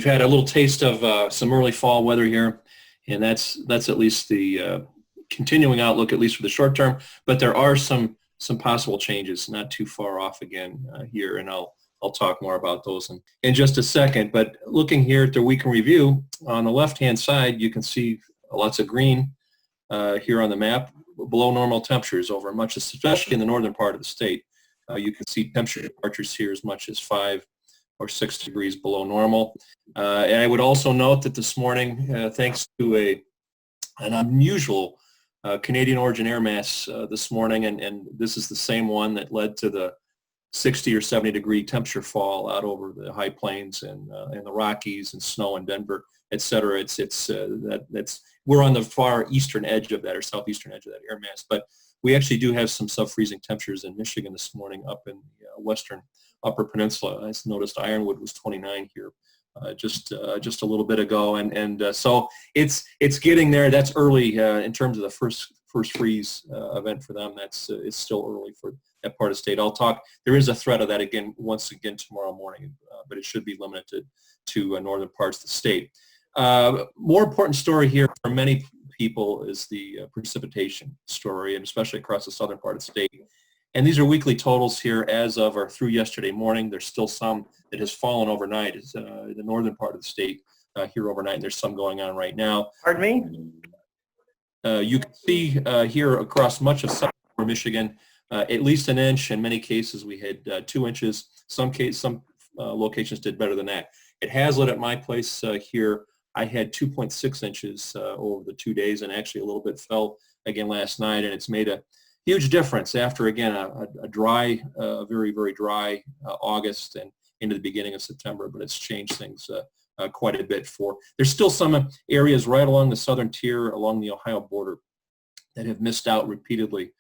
had a little taste of some early fall weather here, and that's at least the continuing outlook, at least for the short term. But there are some possible changes, not too far off again here, and I'll talk more about those in just a second. But looking here at the week in review, on the left-hand side, you can see lots of green here on the map, below normal temperatures over much, especially in the northern part of the state. You can see temperature departures here as much as 5 or 6 degrees below normal. And I would also note that this morning, thanks to an unusual Canadian origin air mass this morning, and this is the same one that led to the 60 or 70 degree temperature fall out over the high plains and the Rockies and snow in Denver, et cetera. We're on the far eastern edge of that, or southeastern edge of that air mass, but we actually do have some sub-freezing temperatures in Michigan this morning up in the western Upper Peninsula. I noticed Ironwood was 29 here just a little bit ago, and so it's getting there. That's early in terms of the first freeze event for them. It's still early for that part of the state. I'll talk. There is a threat of that once again tomorrow morning, but it should be limited to northern parts of the state. More important story here for many people is the precipitation story, and especially across the southern part of the state. And these are weekly totals here as of or through yesterday morning. There's still some that has fallen overnight. It's the northern part of the state here overnight, and there's some going on right now. Pardon me? You can see here across much of southern Michigan, at least an inch. In many cases, we had 2 inches. Some locations did better than that. It has lit at my place here. I had 2.6 inches over the 2 days, and actually a little bit fell again last night, and it's made a huge difference after, again, a dry, very, very dry August and into the beginning of September, but it's changed things quite a bit. There's still some areas right along the southern tier, along the Ohio border, that have missed out repeatedly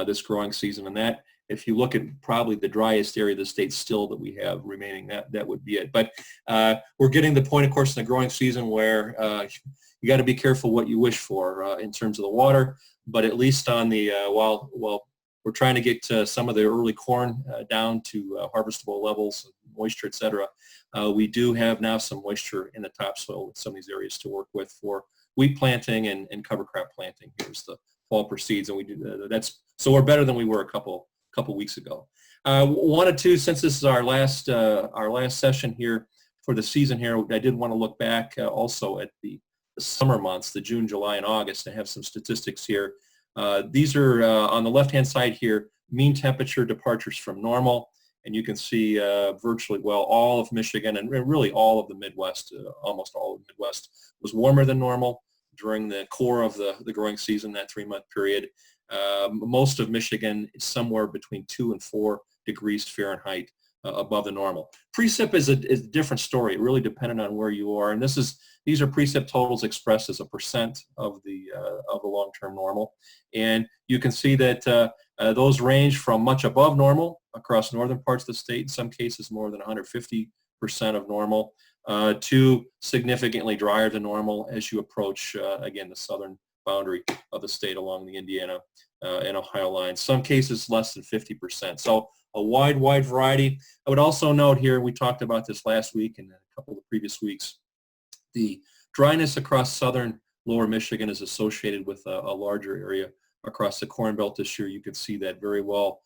this growing season, and that, if you look at probably the driest area of the state still that we have remaining, that would be it. But we're getting to the point, of course, in the growing season where you got to be careful what you wish for in terms of the water. But at least on the while we're trying to get some of the early corn down to harvestable levels, moisture, et cetera, we do have now some moisture in the topsoil in some of these areas to work with for wheat planting and cover crop planting here as the fall proceeds, and we do so we're better than we were a couple weeks ago. Wanted to, since this is our last session here for the season here, I did want to look back also at the summer months, the June, July, and August, and have some statistics here. These are on the left-hand side here, mean temperature departures from normal, and you can see virtually, all of Michigan and really all of the Midwest, almost all of the Midwest, was warmer than normal during the core of the growing season, that 3-month period. Most of Michigan is somewhere between 2 and 4 degrees Fahrenheit above the normal. Precip is a different story. It really depended on where you are, and these are precip totals expressed as a percent of the long-term normal, and you can see that those range from much above normal across northern parts of the state, in some cases more than 150% of normal, to significantly drier than normal as you approach again the southern boundary of the state along the Indiana and Ohio line. Some cases less than 50%. So a wide variety. I would also note here, we talked about this last week and a couple of the previous weeks, the dryness across southern lower Michigan is associated with a larger area across the Corn Belt this year. You can see that very well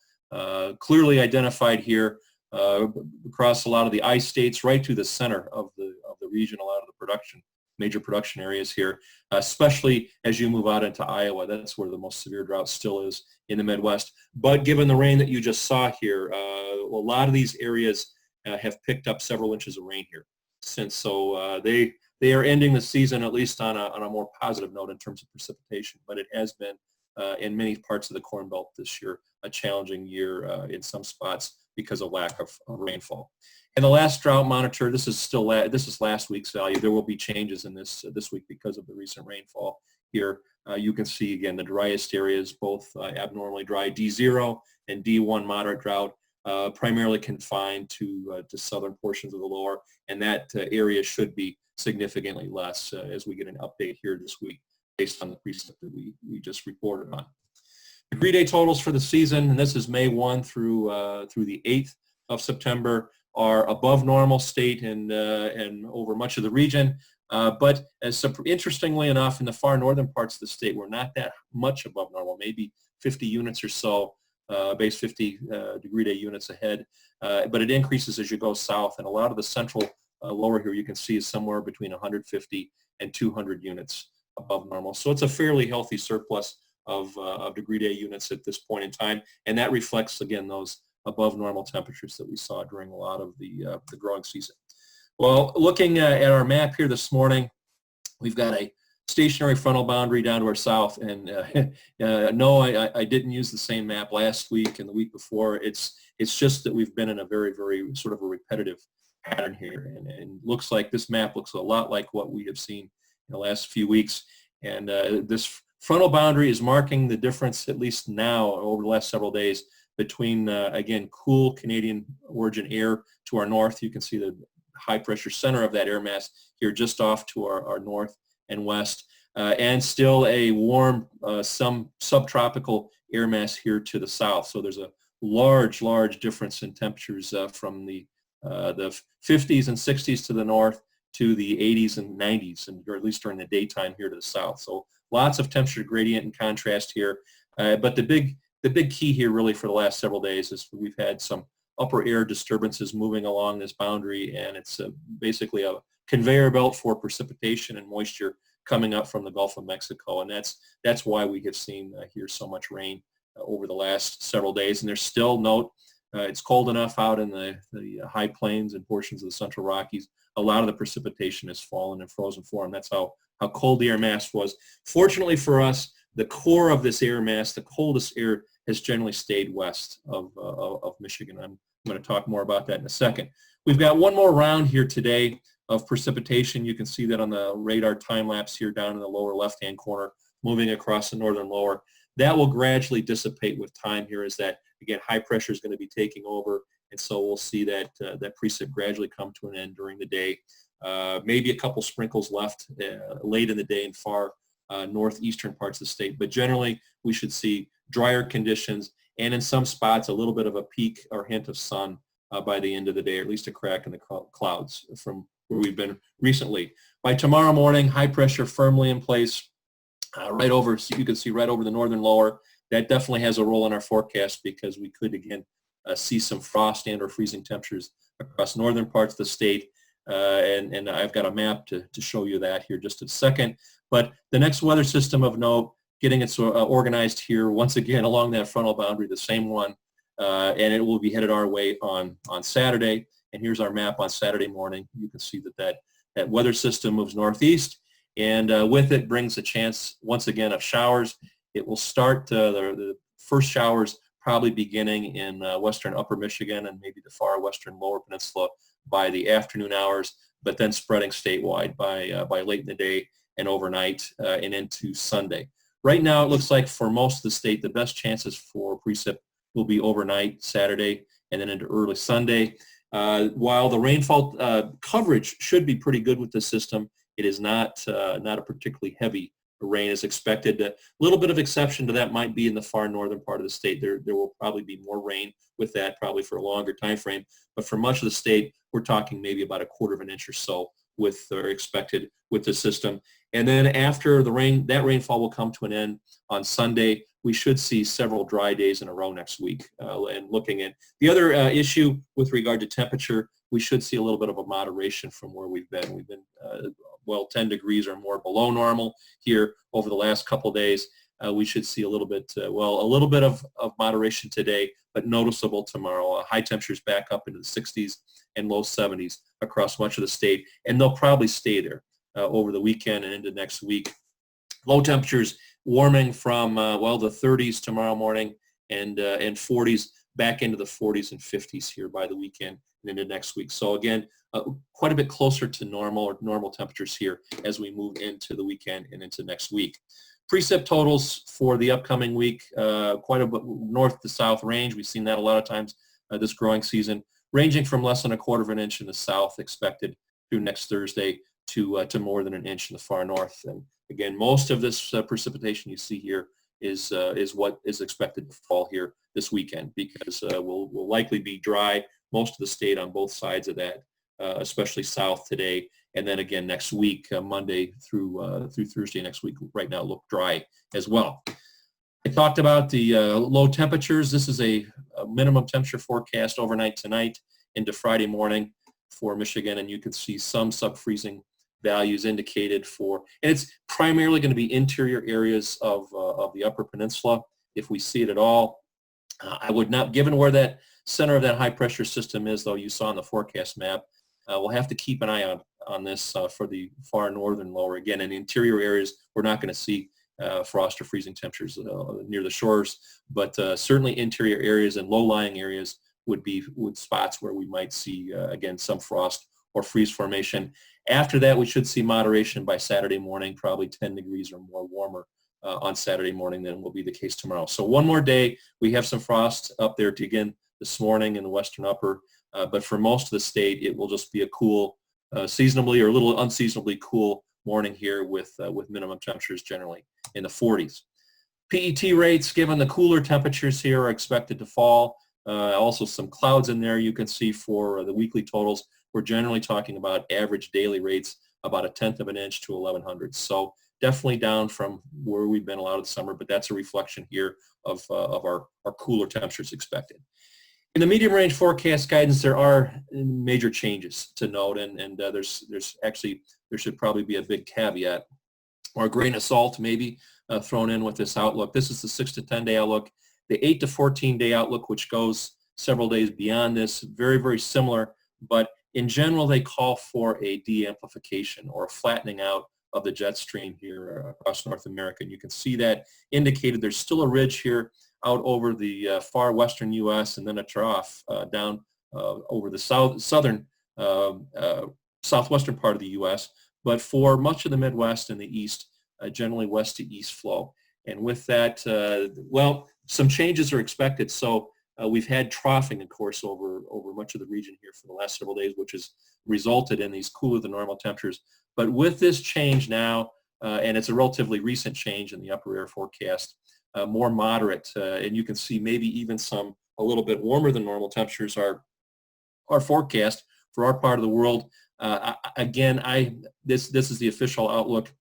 clearly identified here across a lot of the I-states, right to the center of the region, a lot of the major production areas here, especially as you move out into Iowa. That's where the most severe drought still is in the Midwest. But given the rain that you just saw here, a lot of these areas have picked up several inches of rain here since. So they are ending the season at least on a more positive note in terms of precipitation. But it has been in many parts of the Corn Belt this year a challenging year in some spots because of lack of rainfall. And the last drought monitor, this is last week's value. There will be changes in this week because of the recent rainfall here. You can see again the driest areas, both abnormally dry D0 and D1 moderate drought, primarily confined to southern portions of the lower, and that area should be significantly less as we get an update here this week based on the precept that we just reported on. Degree day totals for the season, and this is May 1 through the 8th of September. are above normal state and over much of the region. But interestingly enough, in the far northern parts of the state, we're not that much above normal, maybe 50 units or so, base 50 degree day units ahead. But it increases as you go south, and a lot of the central lower here you can see is somewhere between 150 and 200 units above normal. So it's a fairly healthy surplus of degree day units at this point in time, and that reflects, again, those above normal temperatures that we saw during a lot of the growing season. Well, looking at our map here this morning, we've got a stationary frontal boundary down to our south, and no, I didn't use the same map last week and the week before. It's just that we've been in a very, very sort of a repetitive pattern here, and looks like this map looks a lot like what we have seen in the last few weeks. And this frontal boundary is marking the difference, at least now over the last several days, between again, cool Canadian origin air to our north. You can see the high pressure center of that air mass here just off to our north and west, and still a warm, some subtropical air mass here to the south. So there's a large difference in temperatures from the 50s and 60s to the north to the 80s and 90s, and or at least during the daytime here to the south. So lots of temperature gradient and contrast here. But the big key here really for the last several days is we've had some upper air disturbances moving along this boundary, and it's basically a conveyor belt for precipitation and moisture coming up from the Gulf of Mexico, and that's why we have seen here so much rain over the last several days. And there's still it's cold enough out in the high plains and portions of the Central Rockies. A lot of the precipitation has fallen in frozen form. That's how cold the air mass was. Fortunately for us, the core of this air mass, the coldest air, has generally stayed west of Michigan. I'm going to talk more about that in a second. We've got one more round here today of precipitation. You can see that on the radar time lapse here down in the lower left-hand corner, moving across the northern lower. That will gradually dissipate with time here as that, again, high pressure is going to be taking over, and so we'll see that that precip gradually come to an end during the day. Maybe a couple sprinkles left late in the day in far northeastern parts of the state, but generally we should see drier conditions, and in some spots a little bit of a peak or hint of sun by the end of the day, or at least a crack in the clouds from where we've been recently. By tomorrow morning, high pressure firmly in place right over, so you can see right over the northern lower. That definitely has a role in our forecast because we could again see some frost and or freezing temperatures across northern parts of the state. And I've got a map to show you that here just in a second. But the next weather system of note, getting it organized here once again along that frontal boundary, the same one, and it will be headed our way on Saturday. And here's our map on Saturday morning. You can see that weather system moves northeast, and with it brings a chance once again of showers. It will start the first showers probably beginning in western upper Michigan and maybe the far western lower peninsula by the afternoon hours, but then spreading statewide by late in the day and overnight and into Sunday. Right now it looks like for most of the state the best chances for precip will be overnight Saturday and then into early Sunday. While the rainfall coverage should be pretty good with the system, it is not a particularly heavy rain is expected. A little bit of exception to that might be in the far northern part of the state. There will probably be more rain with that, probably for a longer time frame. But for much of the state, we're talking maybe about a quarter of an inch or so expected with the system. And then after the rain, that rainfall will come to an end on Sunday. We should see several dry days in a row next week. And looking at the other issue with regard to temperature, we should see a little bit of a moderation from where we've been. We've been, 10 degrees or more below normal here over the last couple of days. We should see a little bit of moderation today, but noticeable tomorrow. High temperatures back up into the 60s and low 70s across much of the state, and they'll probably stay there over the weekend and into next week. Low temperatures warming from, the 30s tomorrow morning and 40s back into the 40s and 50s here by the weekend and into next week. So again, quite a bit closer to normal temperatures here as we move into the weekend and into next week. Precip totals for the upcoming week, quite a bit north to south range. We've seen that a lot of times this growing season, ranging from less than a quarter of an inch in the south expected through next Thursday to more than an inch in the far north. And again, most of this precipitation you see here is what is expected to fall here this weekend because will likely be dry, most of the state on both sides of that, especially south today. And then again next week, Monday through Thursday next week, right now look dry as well. I talked about the low temperatures. This is a minimum temperature forecast overnight tonight into Friday morning for Michigan, and you can see some sub-freezing values indicated for, and it's primarily going to be interior areas of the Upper Peninsula. If we see it at all, I would not, given where that center of that high pressure system is, though you saw on the forecast map, we'll have to keep an eye on this for the far northern lower. Again, in interior areas, we're not going to see frost or freezing temperatures near the shores, but certainly interior areas and low-lying areas would be spots where we might see, again, some frost or freeze formation. After that, we should see moderation by Saturday morning, probably 10 degrees or more warmer on Saturday morning than will be the case tomorrow. So one more day, we have some frost up there again this morning in the western upper, but for most of the state, it will just be a cool, seasonably or a little unseasonably cool morning here with minimum temperatures generally in the 40s. PET rates, given the cooler temperatures here, are expected to fall. Also some clouds in there you can see for the weekly totals. We're generally talking about average daily rates about 1/10 of an inch to 1100. So definitely down from where we've been a lot of the summer, but that's a reflection here of our cooler temperatures expected. In the medium range forecast guidance, there are major changes to note, and there should probably be a big caveat or a grain of salt maybe thrown in with this outlook. This is the 6 to 10 day outlook. The 8 to 14 day outlook, which goes several days beyond this, very, very similar, but in general, they call for a de-amplification or a flattening out of the jet stream here across North America. And you can see that indicated. There's still a ridge here out over the far western U.S. and then a trough down over the southern, southwestern part of the U.S. But for much of the Midwest and the East, generally west to east flow. And with that, well, some changes are expected. So we've had troughing, of course, over much of the region here for the last several days, which has resulted in these cooler than normal temperatures. But with this change now, and it's a relatively recent change in the upper air forecast, more moderate, and you can see maybe even a little bit warmer than normal temperatures are forecast for our part of the world. Again, this is the official outlook,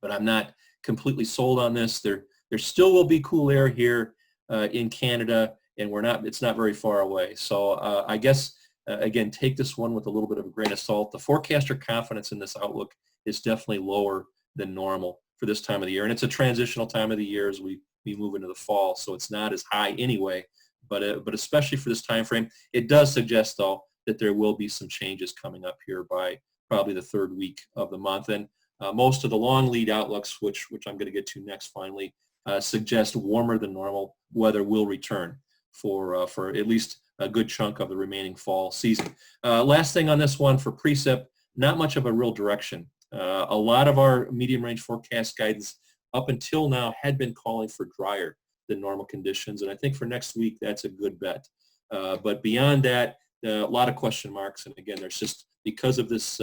but I'm not completely sold on this. There still will be cool air here in Canada, and it's not very far away. So I guess, again, take this one with a little bit of a grain of salt. The forecaster confidence in this outlook is definitely lower than normal for this time of the year. And it's a transitional time of the year as we move into the fall, so it's not as high anyway. But especially for this time frame, it does suggest, though, that there will be some changes coming up here by probably the third week of the month. And most of the long lead outlooks, which I'm going to get to next finally, suggest warmer than normal weather will return for at least a good chunk of the remaining fall season. Last thing on this one for precip, not much of a real direction. A lot of our medium range forecast guidance up until now had been calling for drier than normal conditions, and I think for next week that's a good bet. But beyond that, a lot of question marks, and again, there's just, because of this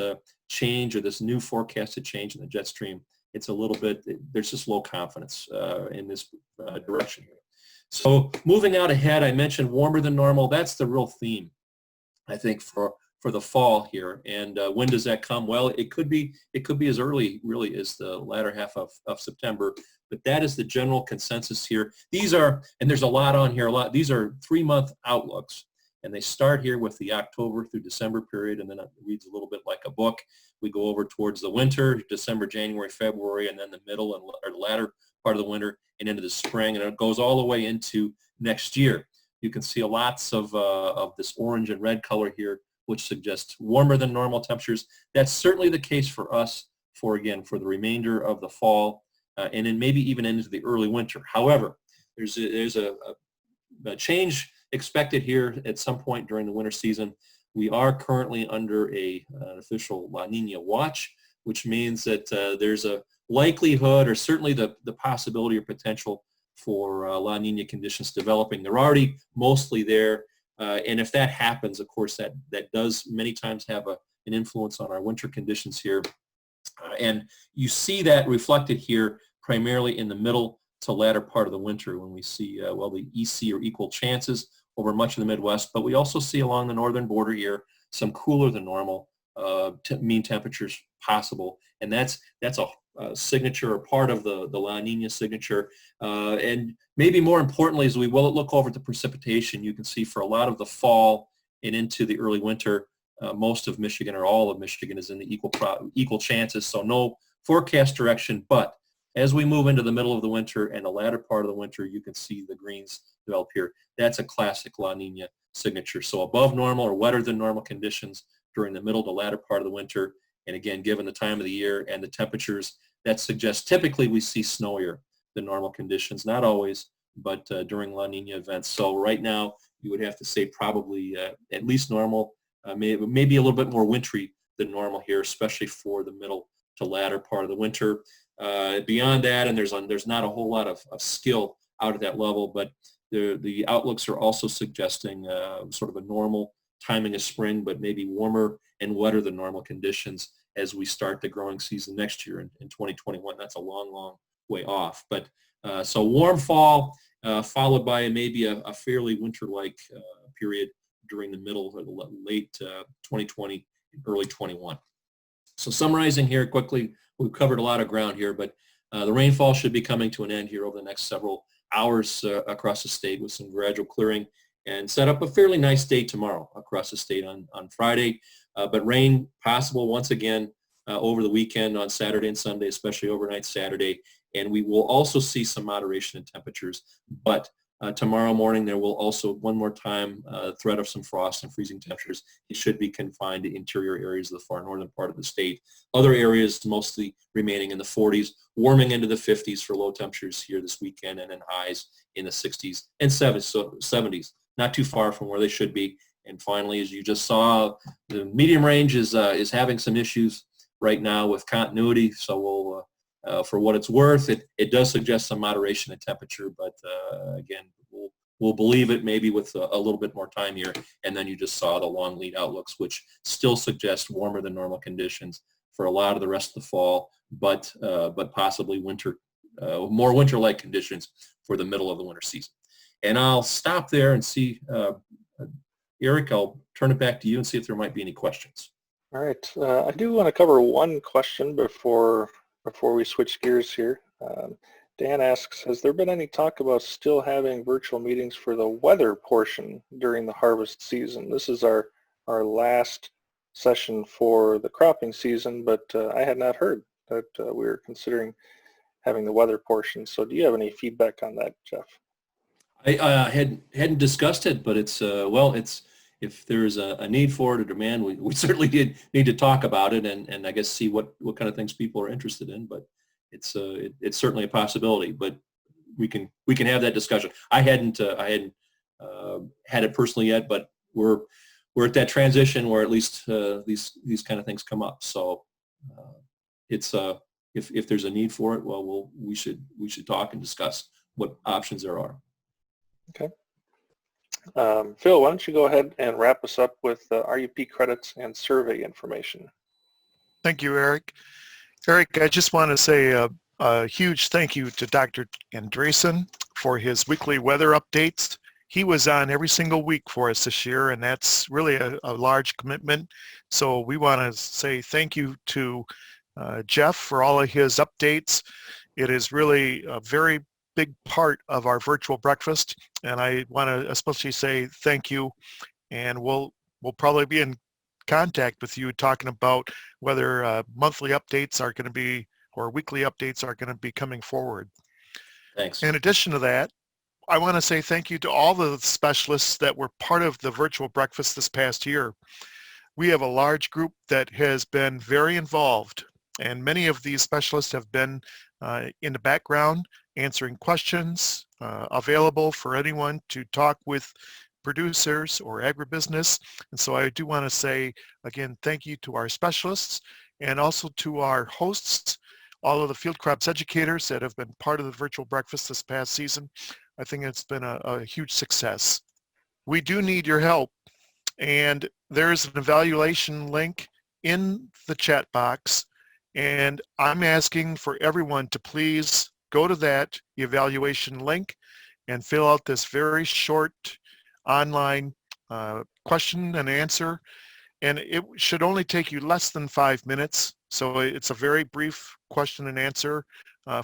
change or this new forecasted change in the jet stream, it's a little bit, there's just low confidence in this direction here. So moving out ahead, I mentioned warmer than normal. That's the real theme, I think, for the fall here. And when does that come? Well, it could be as early really as the latter half of September, but that is the general consensus here. These are, and there's a lot on here, these are 3-month outlooks, and they start here with the October through December period, and then it reads a little bit like a book. We go over towards the winter, December, January, February, and then the middle and or the latter part of the winter and into the spring, and it goes all the way into next year. You can see lots of this orange and red color here, which suggests warmer than normal temperatures. That's certainly the case for us for the remainder of the fall and then maybe even into the early winter. However, there's a change expected here at some point during the winter season. We are currently under an official La Nina watch, which means that there's a likelihood or certainly the possibility or potential for La Nina conditions developing. They're already mostly there. And if that happens, of course, that does many times have an influence on our winter conditions here. And you see that reflected here primarily in the middle to latter part of the winter when we see, well, the EC or equal chances over much of the Midwest, but we also see along the northern border here some cooler than normal mean temperatures possible, and that's a signature or part of the La Nina signature. And maybe more importantly, as we will look over at the precipitation, you can see for a lot of the fall and into the early winter, most of Michigan or all of Michigan is in the equal chances, so no forecast direction. But as we move into the middle of the winter and the latter part of the winter, you can see the greens develop here. That's a classic La Nina signature. So above normal or wetter than normal conditions during the middle to latter part of the winter. And again, given the time of the year and the temperatures, that suggests typically we see snowier than normal conditions. Not always, but during La Nina events. So right now, you would have to say probably at least normal, maybe a little bit more wintry than normal here, especially for the middle to latter part of the winter. Beyond that, and there's not a whole lot of skill out at that level, but the outlooks are also suggesting sort of a normal timing of spring, but maybe warmer and wetter than normal conditions as we start the growing season next year in 2021. That's a long, long way off. But so warm fall followed by maybe a fairly winter-like period during the middle or the late 2020, early 21. So summarizing here quickly, we've covered a lot of ground here, but the rainfall should be coming to an end here over the next several hours across the state with some gradual clearing, and set up a fairly nice day tomorrow across the state on Friday. But rain possible once again over the weekend on Saturday and Sunday, especially overnight Saturday. And we will also see some moderation in temperatures. But tomorrow morning, there will also, one more time, threat of some frost and freezing temperatures. It should be confined to interior areas of the far northern part of the state. Other areas mostly remaining in the 40s, warming into the 50s for low temperatures here this weekend, and then highs in the 60s and 70s. Not too far from where they should be. And finally, as you just saw, the medium range is having some issues right now with continuity. So we'll, for what it's worth, it does suggest some moderation in temperature, but again, we'll believe it maybe with a little bit more time here. And then you just saw the long lead outlooks, which still suggest warmer than normal conditions for a lot of the rest of the fall, but possibly winter, more winter-like conditions for the middle of the winter season. And I'll stop there and see, Eric, I'll turn it back to you and see if there might be any questions. All right. I do want to cover one question before we switch gears here. Dan asks, has there been any talk about still having virtual meetings for the weather portion during the harvest season? This is our last session for the cropping season, but I had not heard that we were considering having the weather portion. So do you have any feedback on that, Jeff? I hadn't discussed it, but it's if there's a need for it, a demand, we certainly did need to talk about it and I guess see what kind of things people are interested in. But it's certainly a possibility. But we can have that discussion. I hadn't had it personally yet, but we're at that transition where at least these kind of things come up. So it's if there's a need for it, well, we should talk and discuss what options there are. Okay. Phil, why don't you go ahead and wrap us up with RUP credits and survey information. Thank you, Eric. Eric, I just want to say a huge thank you to Dr. Andresen for his weekly weather updates. He was on every single week for us this year, and that's really a large commitment. So we want to say thank you to Jeff for all of his updates. It is really a very big part of our virtual breakfast, and I want to especially say thank you, and we'll probably be in contact with you talking about whether monthly updates are going to be or weekly updates are going to be coming forward. Thanks. In addition to that, I want to say thank you to all the specialists that were part of the virtual breakfast this past year. We have a large group that has been very involved, and many of these specialists have been in the background answering questions, available for anyone to talk with producers or agribusiness. And so I do want to say, again, thank you to our specialists and also to our hosts, all of the field crops educators that have been part of the virtual breakfast this past season. I think it's been a huge success. We do need your help, and there's an evaluation link in the chat box, and I'm asking for everyone to please go to that evaluation link and fill out this very short online question and answer, and it should only take you less than 5 minutes. So it's a very brief question and answer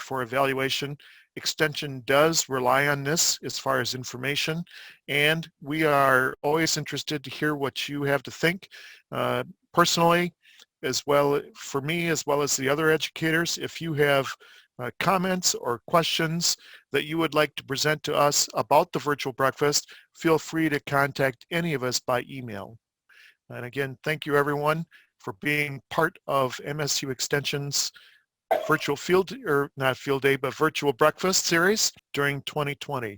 for evaluation. Extension does rely on this as far as information, and we are always interested to hear what you have to think. Personally, as well for me, as well as the other educators, if you have comments or questions that you would like to present to us about the virtual breakfast, feel free to contact any of us by email. And again, thank you everyone for being part of MSU Extension's virtual field, or not field day, but virtual breakfast series during 2020.